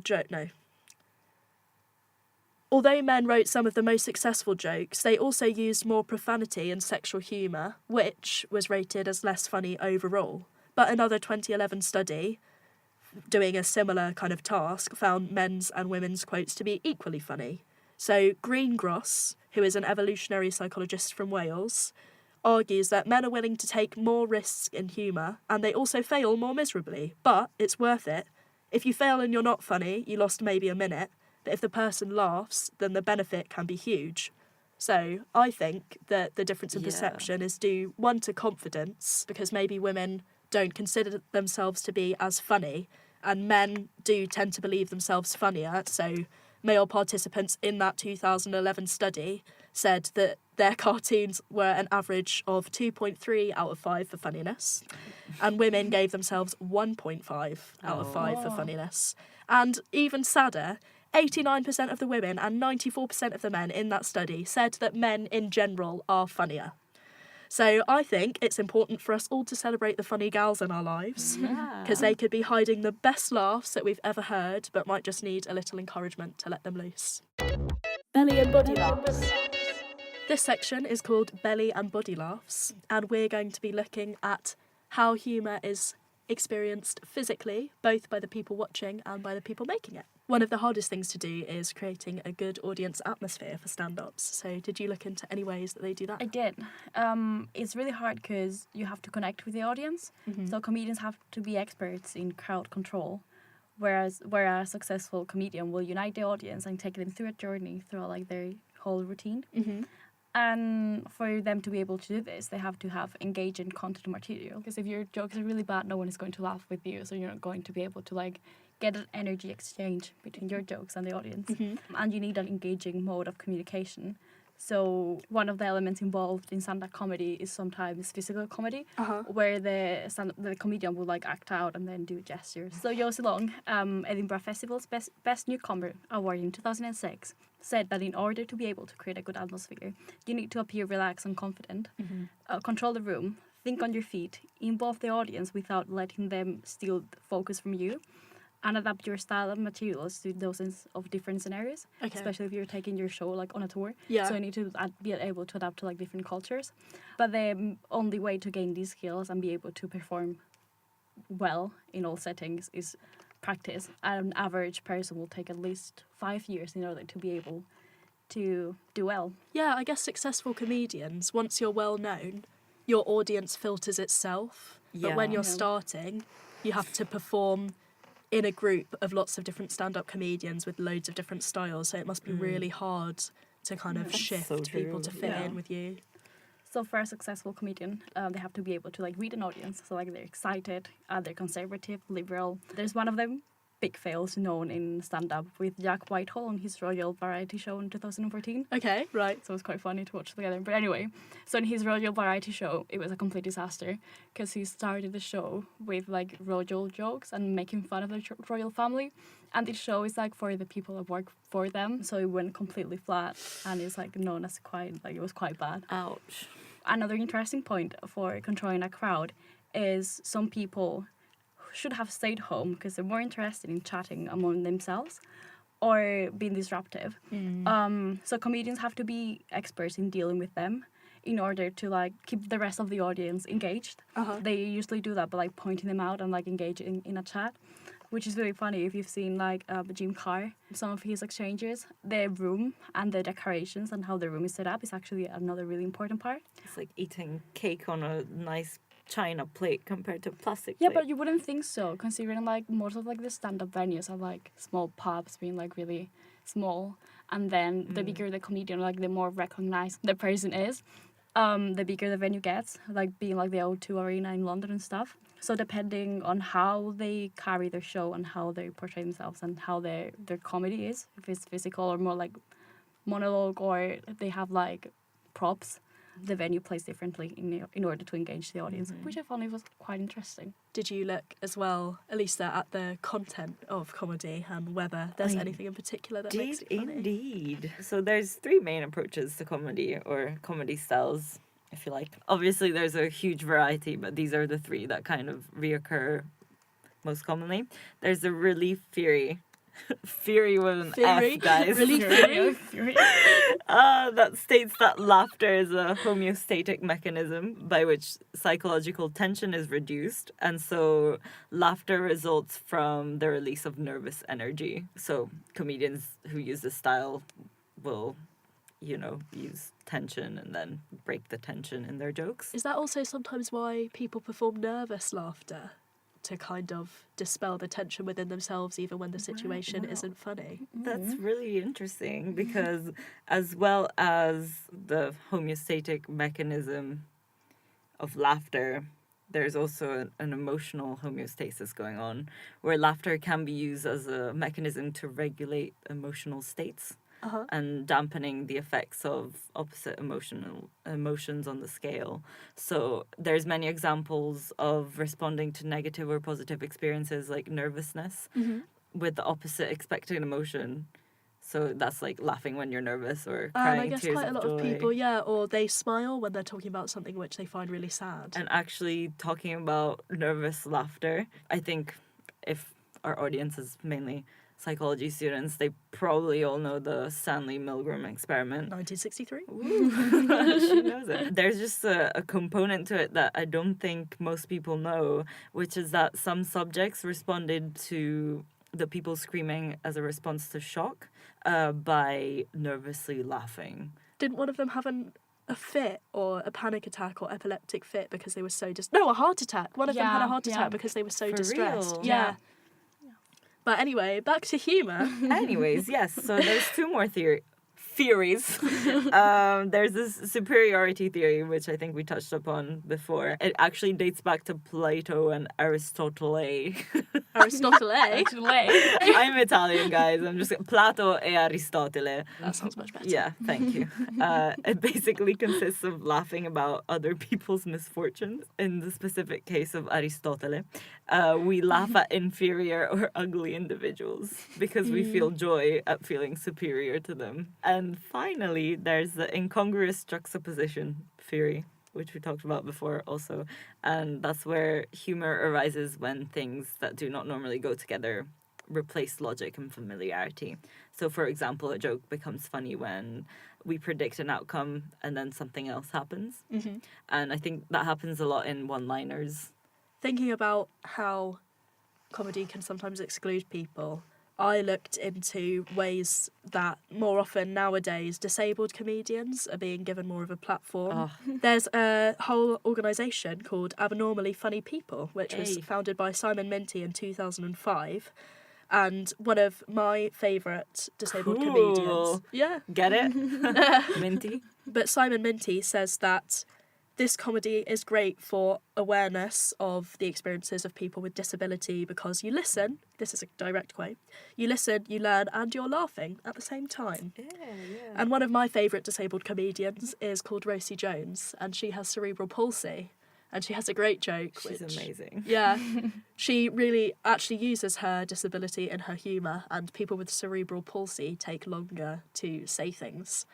Although men wrote some of the most successful jokes, they also used more profanity and sexual humour, which was rated as less funny overall. But another 2011 study, doing a similar kind of task, found men's and women's quotes to be equally funny. So Greengross, who is an evolutionary psychologist from Wales, argues that men are willing to take more risks in humour, and they also fail more miserably. But it's worth it. If you fail and you're not funny, you lost maybe a minute. But if the person laughs, then the benefit can be huge. So I think that the difference in perception is due, one, to confidence, because maybe women don't consider themselves to be as funny, and men do tend to believe themselves funnier. So male participants in that 2011 study said that their cartoons were an average of 2.3 out of 5 for funniness, and women gave themselves 1.5 out of 5 for funniness. And even sadder, 89% of the women and 94% of the men in that study said that men in general are funnier. So I think it's important for us all to celebrate the funny gals in our lives, because they could be hiding the best laughs that we've ever heard, but might just need a little encouragement to let them loose. Belly and body laughs. This section is called Belly and Body Laughs, and we're going to be looking at how humour is experienced physically, both by the people watching and by the people making it. one of the hardest things to do is creating a good audience atmosphere for stand-ups. So did you look into any ways that they do that? I did. It's really hard because you have to connect with the audience. So comedians have to be experts in crowd control, where a successful comedian will unite the audience and take them through a journey throughout like their whole routine. And for them to be able to do this, they have to have engaging content material. Because if your jokes are really bad, no one is going to laugh with you, so you're not going to be able to like get an energy exchange between your jokes and the audience. And you need an engaging mode of communication. So one of the elements involved in stand-up comedy is sometimes physical comedy, where the comedian will like act out and then do gestures. So Josie Long, Edinburgh Festival's Best Newcomer Award in 2006, said that in order to be able to create a good atmosphere, you need to appear relaxed and confident, control the room, think on your feet, involve the audience without letting them steal focus from you, and adapt your style and materials to dozens of different scenarios, especially if you're taking your show like on a tour. So you need to be able to adapt to like different cultures. But the only way to gain these skills and be able to perform well in all settings is practice. An average person will take at least 5 years in order to be able to do well. Yeah, I guess successful comedians, once you're well known, your audience filters itself. But when you're starting, you have to perform in a group of lots of different stand-up comedians with loads of different styles, so it must be really hard to kind of shift people to fit in with you. So for a successful comedian, they have to be able to like read an audience. So like they're excited, they're conservative, liberal. There's one of them big fails known in stand-up with Jack Whitehall on his Royal Variety Show in 2014. Okay, right. So it was quite funny to watch together. But anyway, so in his Royal Variety Show, it was a complete disaster because he started the show with like royal jokes and making fun of the royal family. And this show is like for the people that work for them. So it went completely flat and it's like known as it was quite bad. Ouch. Another interesting point for controlling a crowd is some people should have stayed home because they're more interested in chatting among themselves or being disruptive. So comedians have to be experts in dealing with them in order to like keep the rest of the audience engaged. They usually do that by like pointing them out and like engaging in a chat, which is really funny if you've seen like Jim Carr, some of his exchanges. The room and the decorations and how the room is set up is actually another really important part. It's like eating cake on a nice china plate compared to plastic Yeah, plate. but you wouldn't think so, considering like most of like the stand-up venues are like small pubs being like really small, and then the bigger the comedian, like the more recognized the person is, the bigger the venue gets, like being like the O2 Arena in London and stuff. So depending on how they carry their show and how they portray themselves and how their comedy is, if it's physical or more like monologue or they have like props, the venue plays differently in order to engage the audience, which I found was quite interesting. Did you look as well, Elisa, at the content of comedy and whether there's anything in particular that makes it funny? Indeed. So there's 3 main approaches to comedy, or comedy styles, if you like. Obviously, there's a huge variety, but these are the 3 that kind of reoccur most commonly. There's the relief theory. Fury with an F, guys. Relief Fury. That states that laughter is a homeostatic mechanism by which psychological tension is reduced, and so laughter results from the release of nervous energy. So comedians who use this style will, use tension and then break the tension in their jokes. Is that also sometimes why people perform nervous laughter? To kind of dispel the tension within themselves even when the situation isn't funny. That's really interesting because as well as the homeostatic mechanism of laughter, there's also an emotional homeostasis going on where laughter can be used as a mechanism to regulate emotional states and dampening the effects of opposite emotions on the scale. So there's many examples of responding to negative or positive experiences like nervousness with the opposite expected emotion. So that's like laughing when you're nervous or crying I guess tears quite a of lot joy. of people, or they smile when they're talking about something which they find really sad. And actually talking about nervous laughter, I think if our audience is mainly psychology students, they probably all know the Stanley Milgram experiment. 1963? She knows it. There's just a component to it that I don't think most people know, which is that some subjects responded to the people screaming as a response to shock by nervously laughing. Didn't one of them have a fit or a panic attack or epileptic fit because they were so a heart attack. One of them had a heart attack because they were so For distressed. real? Yeah. But anyway, back to humour. Anyways, yes, so there's two more theories. There's this superiority theory, which I think we touched upon before. It actually dates back to Plato and Aristotle. Aristotle. I'm Italian, guys. I'm just Plato e Aristotele. That sounds much better. Yeah, thank you. It basically consists of laughing about other people's misfortunes. In the specific case of Aristotle, we laugh at inferior or ugly individuals because we feel joy at feeling superior to them. And finally, there's the incongruous juxtaposition theory, which we talked about before also. And that's where humor arises when things that do not normally go together replace logic and familiarity. So, for example, a joke becomes funny when we predict an outcome and then something else happens. Mm-hmm. And I think that happens a lot in one-liners. Thinking about how comedy can sometimes exclude people, I looked into ways that more often nowadays disabled comedians are being given more of a platform. There's a whole organisation called Abnormally Funny People, which was founded by Simon Minty in 2005. And one of my favourite disabled comedians. Yeah. Get it? Minty? But Simon Minty says that this comedy is great for awareness of the experiences of people with disability because you listen, this is a direct quote, you listen, you learn, and you're laughing at the same time. Yeah. And one of my favourite disabled comedians is called Rosie Jones, and she has cerebral palsy. And she has a great joke. She's amazing. Yeah. She really actually uses her disability in her humour, and people with cerebral palsy take longer to say things.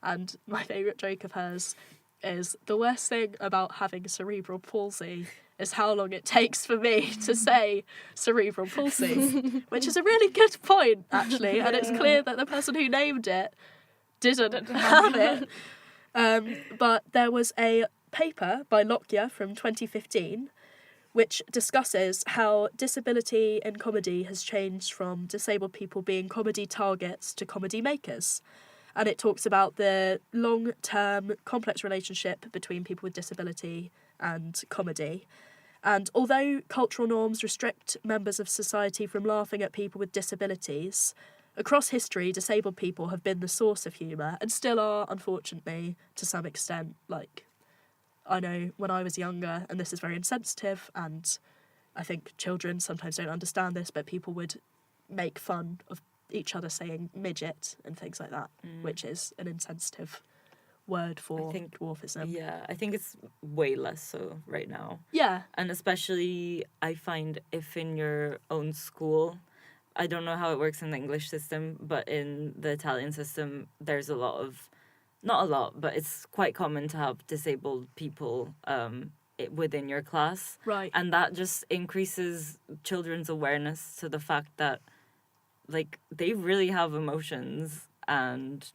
And my favourite joke of hers is the worst thing about having cerebral palsy is how long it takes for me to say cerebral palsy, which is a really good point, actually, and it's clear that the person who named it didn't have it. But there was a paper by Lockyer from 2015 which discusses how disability in comedy has changed from disabled people being comedy targets to comedy makers. And it talks about the long-term complex relationship between people with disability and comedy. And although cultural norms restrict members of society from laughing at people with disabilities, across history, disabled people have been the source of humour and still are, unfortunately, to some extent. Like, I know when I was younger, and this is very insensitive, and I think children sometimes don't understand this, but people would make fun of each other saying midget and things like that, which is an insensitive word for dwarfism. Yeah, I think it's way less so right now. Yeah. And especially, I find if in your own school, I don't know how it works in the English system, but in the Italian system, there's a lot of, not a lot, but it's quite common to have disabled people within your class. Right. And that just increases children's awareness to the fact that, like, they really have emotions, and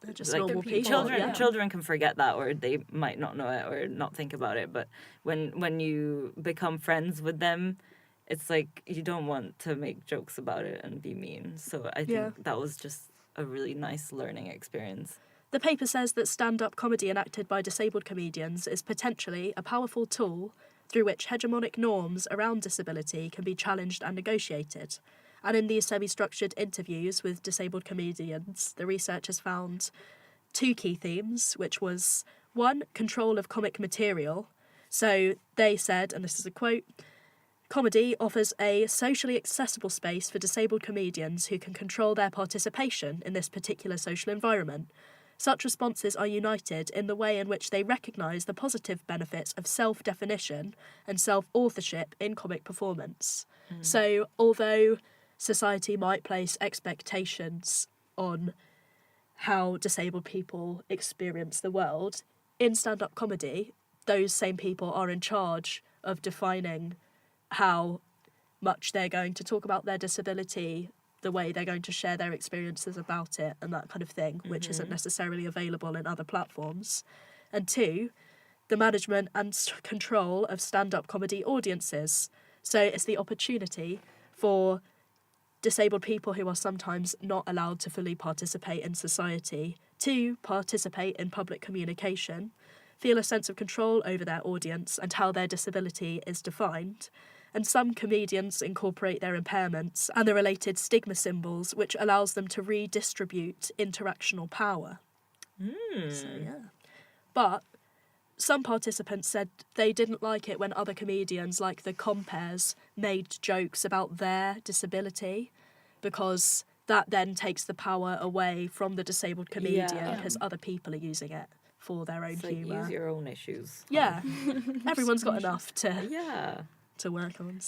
they're just like normal people. Children can forget that, or they might not know it or not think about it. But when you become friends with them, it's like you don't want to make jokes about it and be mean. So I think that was just a really nice learning experience. The paper says that stand-up comedy enacted by disabled comedians is potentially a powerful tool through which hegemonic norms around disability can be challenged and negotiated. And in these semi-structured interviews with disabled comedians, the researchers found two key themes, which was, one, control of comic material. So they said, and this is a quote, "Comedy offers a socially accessible space for disabled comedians who can control their participation in this particular social environment. Such responses are united in the way in which they recognise the positive benefits of self-definition and self-authorship in comic performance." So although society might place expectations on how disabled people experience the world, in stand-up comedy, those same people are in charge of defining how much they're going to talk about their disability, the way they're going to share their experiences about it, and that kind of thing, which isn't necessarily available in other platforms. And two, the management and control of stand-up comedy audiences. So it's the opportunity for disabled people who are sometimes not allowed to fully participate in society to participate in public communication, feel a sense of control over their audience and how their disability is defined. And some comedians incorporate their impairments and the related stigma symbols, which allows them to redistribute interactional power. So, yeah. But some participants said they didn't like it when other comedians, like the Compares, made jokes about their disability, because that then takes the power away from the disabled comedian because other people are using it for their own humour. Use your own issues. Yeah. Everyone's got enough to work on.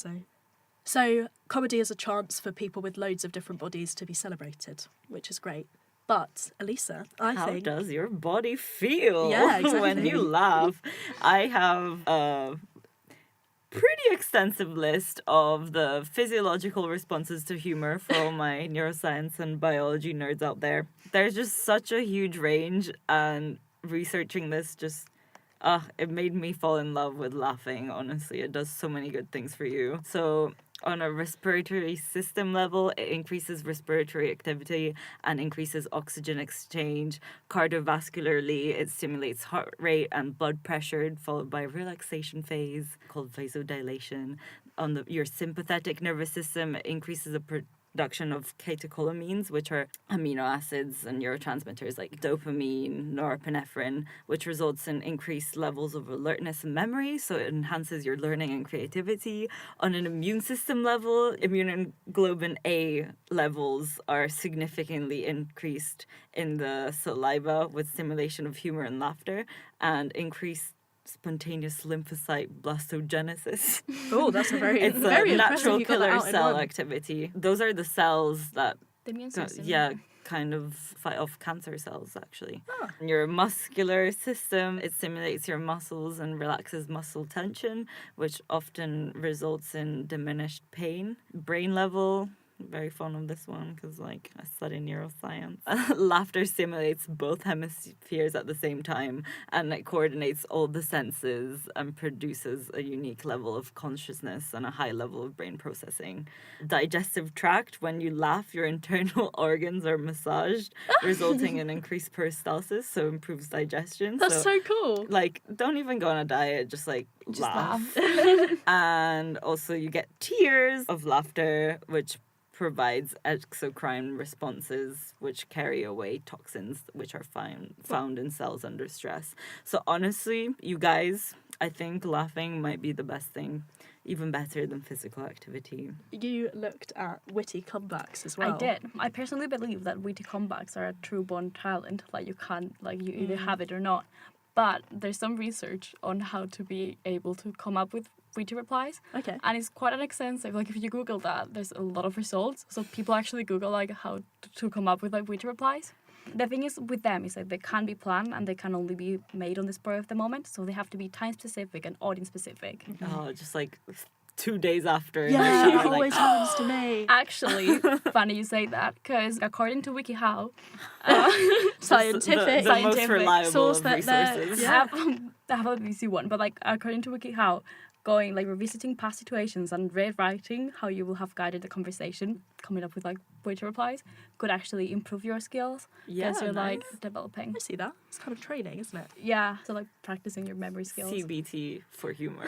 So comedy is a chance for people with loads of different bodies to be celebrated, which is great. But Elisa, How does your body feel exactly. when you laugh? I have a pretty extensive list of the physiological responses to humor for all my neuroscience and biology nerds out there. There's just such a huge range, and researching this just it made me fall in love with laughing. Honestly, it does so many good things for you. So on a respiratory system level, it increases respiratory activity and increases oxygen exchange. Cardiovascularly, it stimulates heart rate and blood pressure, followed by a relaxation phase called vasodilation. On your sympathetic nervous system, it increases the production of catecholamines, which are amino acids and neurotransmitters like dopamine, norepinephrine, which results in increased levels of alertness and memory, so it enhances your learning and creativity. On an immune system level, immunoglobulin A levels are significantly increased in the saliva with stimulation of humor and laughter, and increased spontaneous lymphocyte blastogenesis. Oh, that's It's very a natural you got that killer out in cell one. activity. Those are the cells that The immune system. kind of fight off cancer cells, actually. Your muscular system, it stimulates your muscles and relaxes muscle tension, which often results in diminished pain. Brain level, very fond of this one because I study neuroscience. Laughter stimulates both hemispheres at the same time, and it coordinates all the senses and produces a unique level of consciousness and a high level of brain processing. Digestive tract, when you laugh, your internal organs are massaged, resulting in increased peristalsis, so improves digestion. That's so cool. Don't even go on a diet, just laugh. And also you get tears of laughter, which provides exocrine responses which carry away toxins which are found in cells under stress. So honestly, you guys, I think laughing might be the best thing, even better than physical activity. You looked at witty comebacks as well. I did. I personally believe that witty comebacks are a true born talent. You can't, you either have it or not. But there's some research on how to be able to come up with witty replies. Okay. And it's quite an extensive, if you Google that, there's a lot of results. So people actually Google, how to come up with, witty replies. The thing is with them is that they can't be planned and they can only be made on the spur of the moment. So they have to be time-specific and audience-specific. Oh, just 2 days after. Yeah, it always happens to me. Actually, funny you say that, because according to WikiHow, Scientific. the most reliable source of that resources. I have a busy one, but according to WikiHow, revisiting past situations and rewriting how you will have guided the conversation, coming up with witty replies, could actually improve your skills. Yeah, you're nice. developing. I see that. It's kind of training, isn't it? Yeah, so practicing your memory skills. CBT for humor.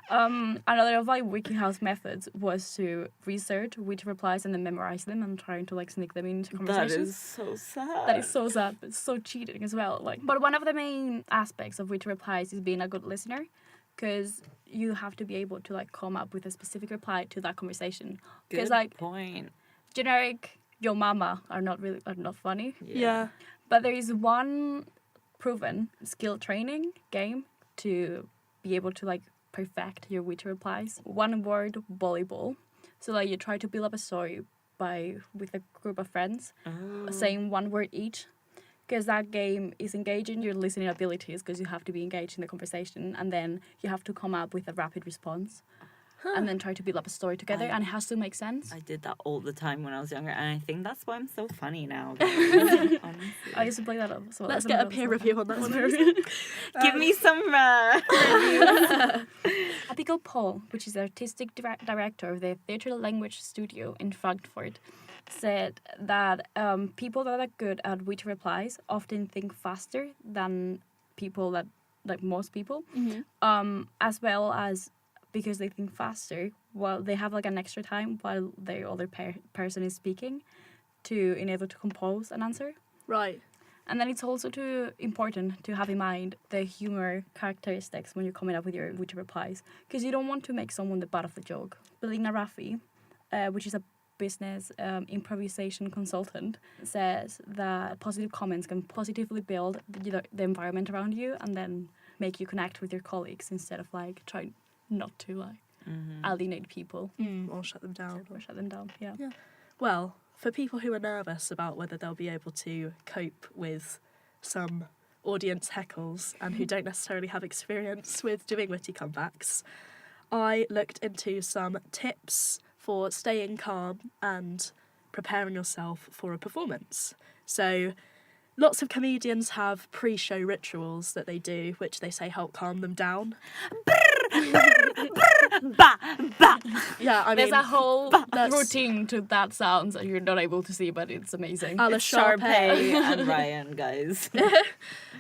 Another of WikiHow's methods was to research witty replies and then memorize them and trying to sneak them into conversations. That is so sad. That is so sad, but so cheating as well. But one of the main aspects of witty replies is being a good listener, because you have to be able to come up with a specific reply to that conversation. Because point. generic "yo mama" are not funny. Yeah. But there is one proven skill training game to be able to perfect your witty replies. One word volleyball. So you try to build up a story with a group of friends, saying one word each. Because that game is engaging your listening abilities, because you have to be engaged in the conversation, and then you have to come up with a rapid response. and then try to build up a story together, and it has to make sense. I did that all the time when I was younger, and I think that's why I'm so funny now. Honestly. I used to play that as well. Let's get a peer review on that one. Give me some Abigail Paul, which is the artistic director of the Theatre Language Studio in Frankfurt, said that people that are good at witty replies often think faster than people that, like most people, as well as because they think faster while they have like an extra time while the other person is speaking to enable to compose an answer. Right. And then it's also important to have in mind the humor characteristics when you're coming up with your witty replies, because you don't want to make someone the butt of the joke. Belina Raffi, which is a business improvisation consultant, says that positive comments can positively build the environment around you and then make you connect with your colleagues instead of like trying not to like alienate people Or shut them down. or shut them down. Yeah. Well, for people who are nervous about whether they'll be able to cope with some audience heckles and who don't necessarily have experience with doing witty comebacks, I looked into some tips for staying calm and preparing yourself for a performance. So lots of comedians have pre-show rituals that they do, which they say help calm them down. Yeah, I mean, There's a whole routine to that sounds that you're not able to see, but it's amazing. a la Sharpay Sharpay. and Ryan, guys.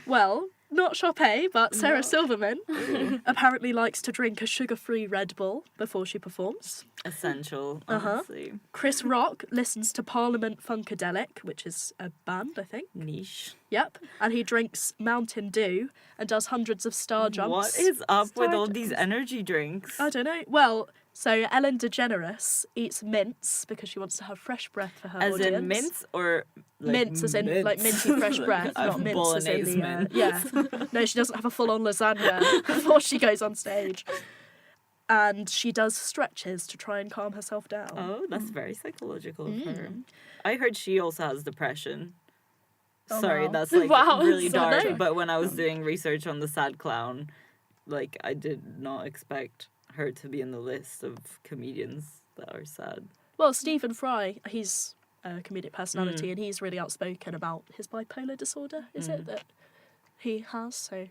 Well, not Sharpay, but Sarah Silverman apparently likes to drink a sugar-free Red Bull before she performs. Essential, honestly. Chris Rock listens to Parliament Funkadelic, which is a band, I think. Niche. Yep. And he drinks Mountain Dew and does hundreds of star jumps. What is up with all these energy drinks? I don't know. Well, so Ellen DeGeneres eats mints because she wants to have fresh breath for her As audience. in mints or like Mints as in like minty fresh breath, not mints as in bolognese the mint. yeah. No, she doesn't have a full-on lasagna before she goes on stage. And she does stretches to try and calm herself down. Oh, that's very psychological of her. I heard she also has depression. Sorry, wow. that's like Wow, really so dark. dark. But when I was doing research on the sad clown, like I did not expect her to be in the list of comedians that are sad. Well, Stephen Fry, he's a comedic personality and he's really outspoken about his bipolar disorder, is it, that he has? So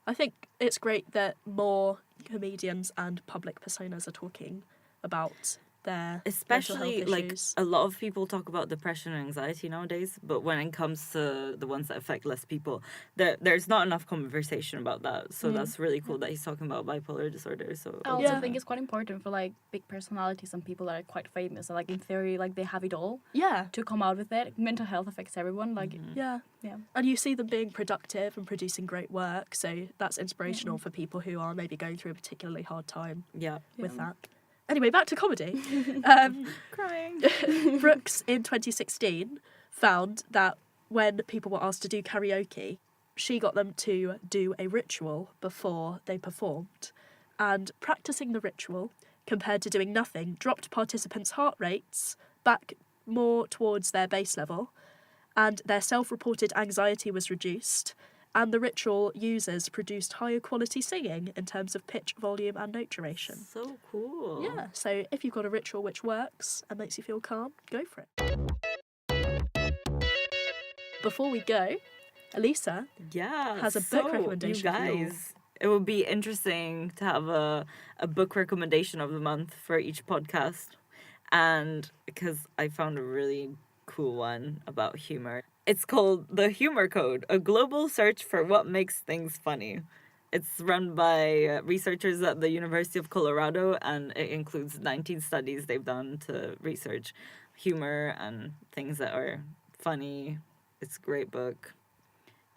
I think it's great that more comedians and public personas are talking about their Especially mental health like issues. a lot of people talk about depression and anxiety nowadays, but when it comes to the ones that affect less people, there's not enough conversation about that. So that's really cool that he's talking about bipolar disorder. So I also Yeah. think it's quite important for like big personalities and people that are quite famous. So, like in theory, like they have it all Yeah, to come out with it. Mental health affects everyone. Like yeah. yeah. And you see them being productive and producing great work, so that's inspirational for people who are maybe going through a particularly hard time yeah, with that. Anyway, back to comedy. crying. Brooks in 2016 found that when people were asked to do karaoke, she got them to do a ritual before they performed. And practicing the ritual, compared to doing nothing, dropped participants' heart rates back more towards their base level, and their self-reported anxiety was reduced, and the ritual users produced higher quality singing in terms of pitch, volume, and note duration. So cool. Yeah, so if you've got a ritual which works and makes you feel calm, go for it. Before we go, Elisa Yeah, has a book recommendation You for you all. guys, it would be interesting to have a book recommendation of the month for each podcast, and because I found a really cool one about humor. It's called The Humor Code, a global search for what makes things funny. It's run by researchers at the University of Colorado, and it includes 19 studies they've done to research humor and things that are funny. It's a great book.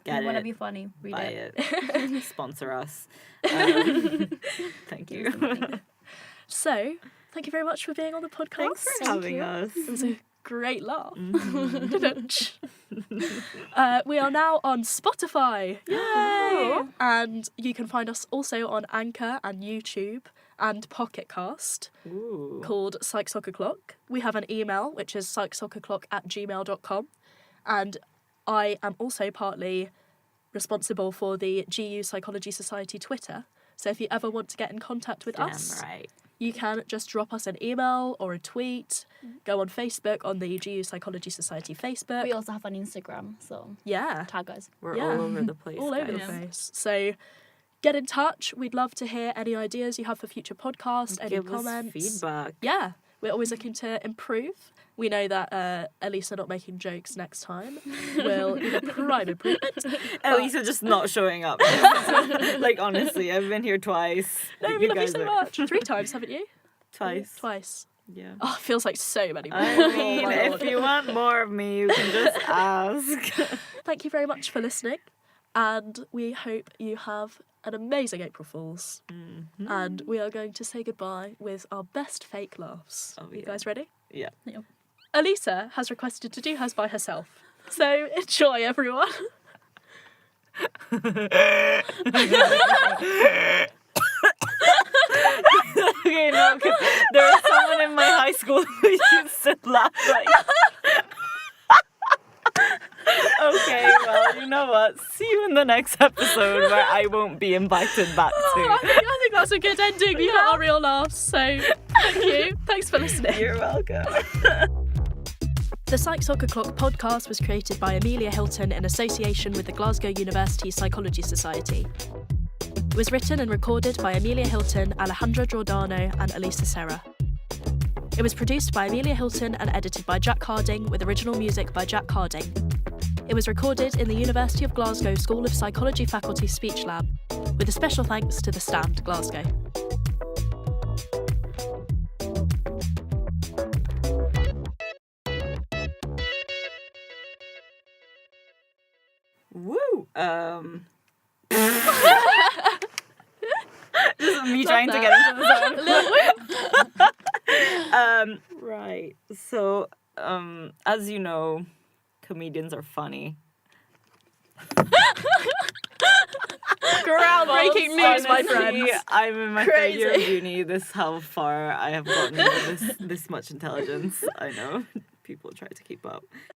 Get you want to it. be funny, read Buy it. it. Sponsor us. Thank you. So, thank you very much for being on the podcast. Thanks for having us. It was a great laugh. We are now on Spotify. Yay! And you can find us also on Anchor and YouTube and Pocket Cast Ooh. called Psych Soc O'Clock. We have an email, which is psychsococlock@gmail.com. And I am also partly responsible for the GU Psychology Society Twitter. So if you ever want to get in contact with Damn us, right. you can just drop us an email or a tweet. Go on Facebook on the GU Psychology Society Facebook. We also have an Instagram, so Yeah, tag us. We're Yeah. all over the place. all over the guys. place. So get in touch. We'd love to hear any ideas you have for future podcasts, any Give comments. us feedback. Yeah, we're always looking to improve. We know that Elisa not making jokes next time will be a prime improvement. Elisa just not showing up. Like, honestly, I've been here twice. No, we love you so much. 3 times, haven't you? Twice. Twice. Yeah. Oh, it feels like so many more. I mean, Oh my if Lord. you want more of me, you can just ask. Thank you very much for listening, and we hope you have an amazing April Fools. Mm-hmm. And we are going to say goodbye with our best fake laughs. Oh, You yeah. guys ready? Yeah. Yep. Elisa has requested to do hers by herself. So enjoy, everyone. Okay, no, because there was someone in my high school who used to laugh like. Okay, well, you know what? See you in the next episode where I won't be invited back I to. think that's a good ending. You got our real laughs. So thank you. Thanks for listening. You're welcome. The Psych Soc O'Clock podcast was created by Amelia Hilton in association with the Glasgow University Psychology Society. It was written and recorded by Amelia Hilton, Alejandra Jordano, and Elisa Serra. It was produced by Amelia Hilton and edited by Jack Harding, with original music by Jack Harding. It was recorded in the University of Glasgow School of Psychology Faculty Speech Lab, with a special thanks to The Stand, Glasgow. Woo! Just me trying to get into the zone. Right. So, as you know, comedians are funny. Groundbreaking news, my Honestly, friends. I'm in my third year of Crazy. uni. This is how far I have gotten with this much intelligence. I know people try to keep up.